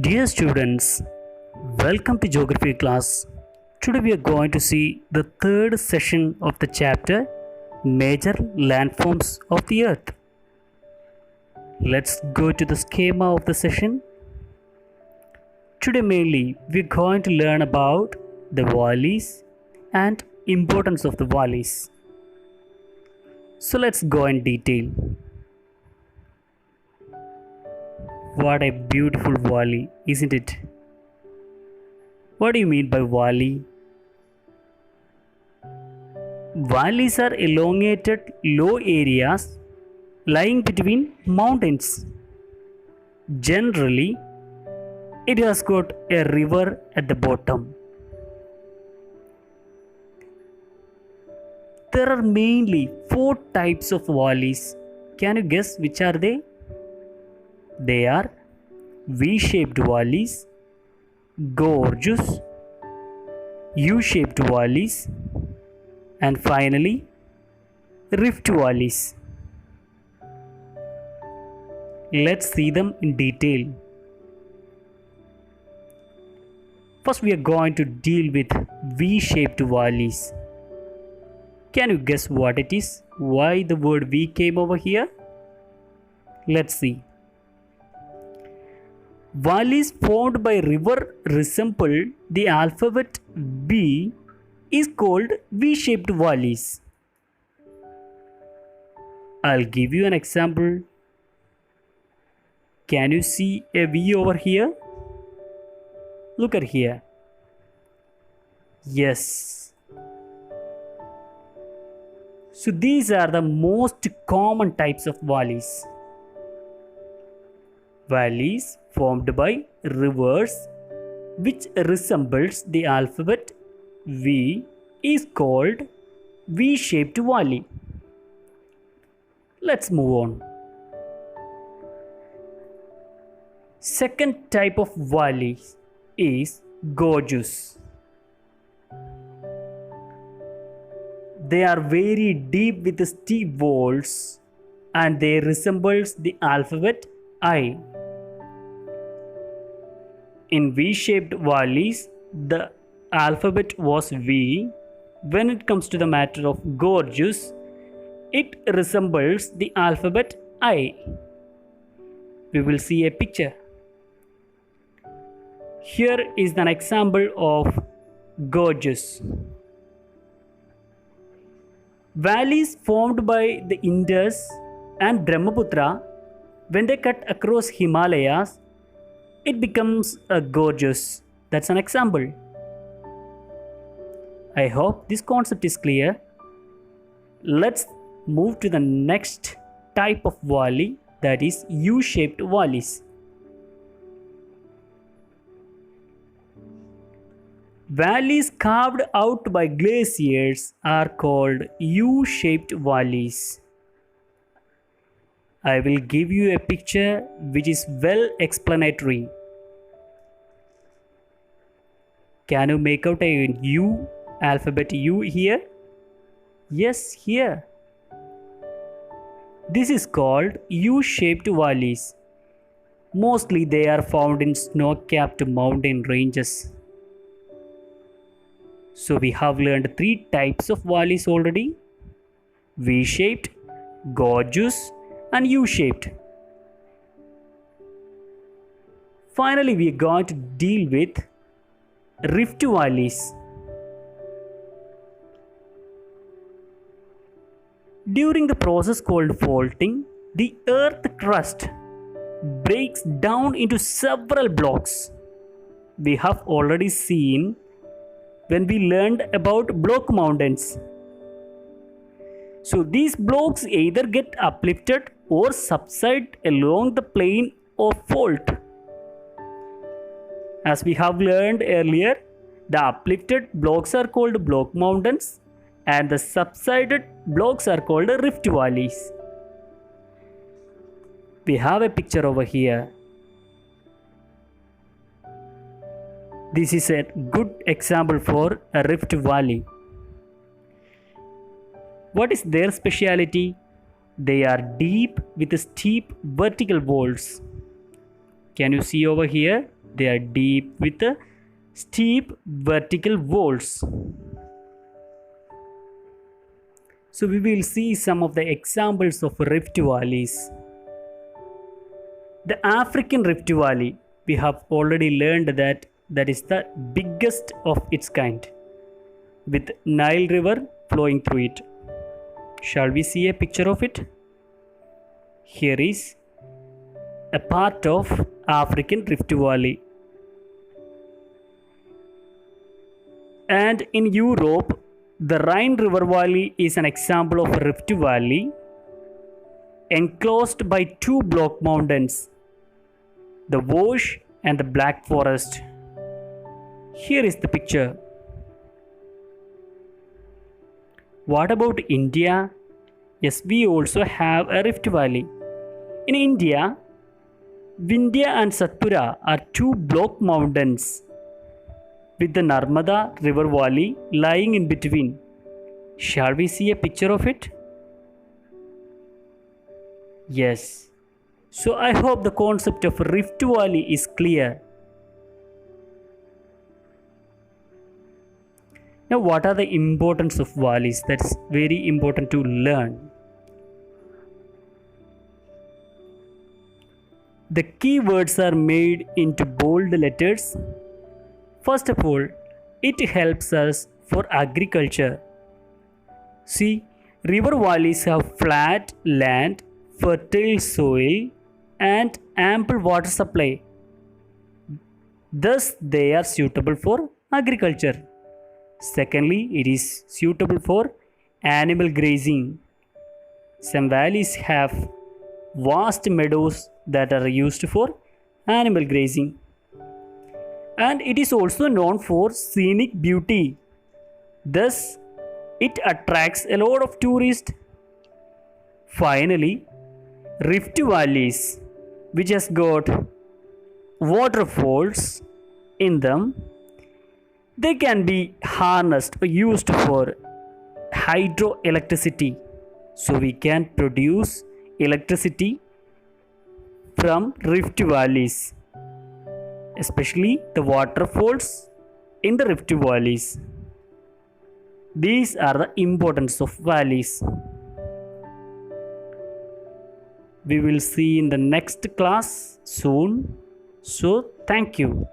Dear students, welcome to Geography class. Today we are going to see the third session of the chapter Major Landforms of the Earth. Let's go to the schema of the session. Today mainly we are going to learn about the valleys and importance of the valleys. So let's go in detail. What a beautiful valley, isn't it? What do you mean by valley? Valleys are elongated low areas lying between mountains. Generally, it has got a river at the bottom. There are mainly four types of valleys. Can you guess which are they? They are V-shaped valleys, gorges, U-shaped valleys, and finally rift valleys. Let's see them in detail. First, we are going to deal with V-shaped valleys. Can you guess what it is? Why the word V came over here? Let's see. Valleys formed by river resemble the alphabet V is called V-shaped valleys. I'll give you an example. Can you see a V over here? Look at here. Yes. So these are the most common types of valleys. Valleys formed by rivers which resembles the alphabet V is called V-shaped valley. Let's move on. Second type of valley is gorges. They are very deep with steep walls and they resembles the alphabet I. In V-shaped valleys, the alphabet was V. When it comes to the matter of gorges, it resembles the alphabet I. We will see a picture. Here is an example of gorges. Valleys formed by the Indus and Brahmaputra, when they cut across Himalayas, it becomes a gorgeous. That's an example. I hope this concept is clear. Let's move to the next type of valley, that is U-shaped valleys. Valleys carved out by glaciers are called U-shaped valleys. I will give you a picture which is well explanatory. Can you make out a U, alphabet U here? Yes, here. This is called U-shaped valleys. Mostly they are found in snow-capped mountain ranges. So we have learned three types of valleys already: V-shaped, gorgeous, and U-shaped. Finally, we are going to deal with rift valleys. During the process called faulting, the earth crust breaks down into several blocks. We have already seen when we learned about block mountains. So these blocks either get uplifted or subside along the plane of fault. As we have learned earlier, the uplifted blocks are called block mountains and the subsided blocks are called rift valleys. We have a picture over here. This is a good example for a rift valley. What is their speciality? They are deep with steep vertical walls. Can you see over here? They are deep with steep vertical walls. So we will see some of the examples of rift valleys. The African Rift Valley, we have already learned that that is the biggest of its kind, with Nile River flowing through it. Shall we see a picture of it? Here is a part of African Rift Valley. And in Europe, the Rhine River Valley is an example of a rift valley enclosed by two block mountains, the Vosges and the Black Forest. Here is the picture. What about India? Yes, we also have a rift valley. In India, Vindhya and Satpura are two block mountains with the Narmada River Valley lying in between. Shall we see a picture of it? Yes. So I hope the concept of Rift Valley is clear. Now, what are the importance of valleys? That's very important to learn. The key words are made into bold letters. First of all, it helps us for agriculture. See, river valleys have flat land, fertile soil, and ample water supply. Thus, they are suitable for agriculture. Secondly, it is suitable for animal grazing. Some valleys have vast meadows that are used for animal grazing. And it is also known for scenic beauty. Thus, it attracts a lot of tourists. Finally, rift valleys, which has got waterfalls in them, they can be harnessed or used for hydroelectricity. So we can produce electricity from rift valleys, especially the waterfalls in the rift valleys. These are the importance of valleys. We will see in the next class soon. So thank you.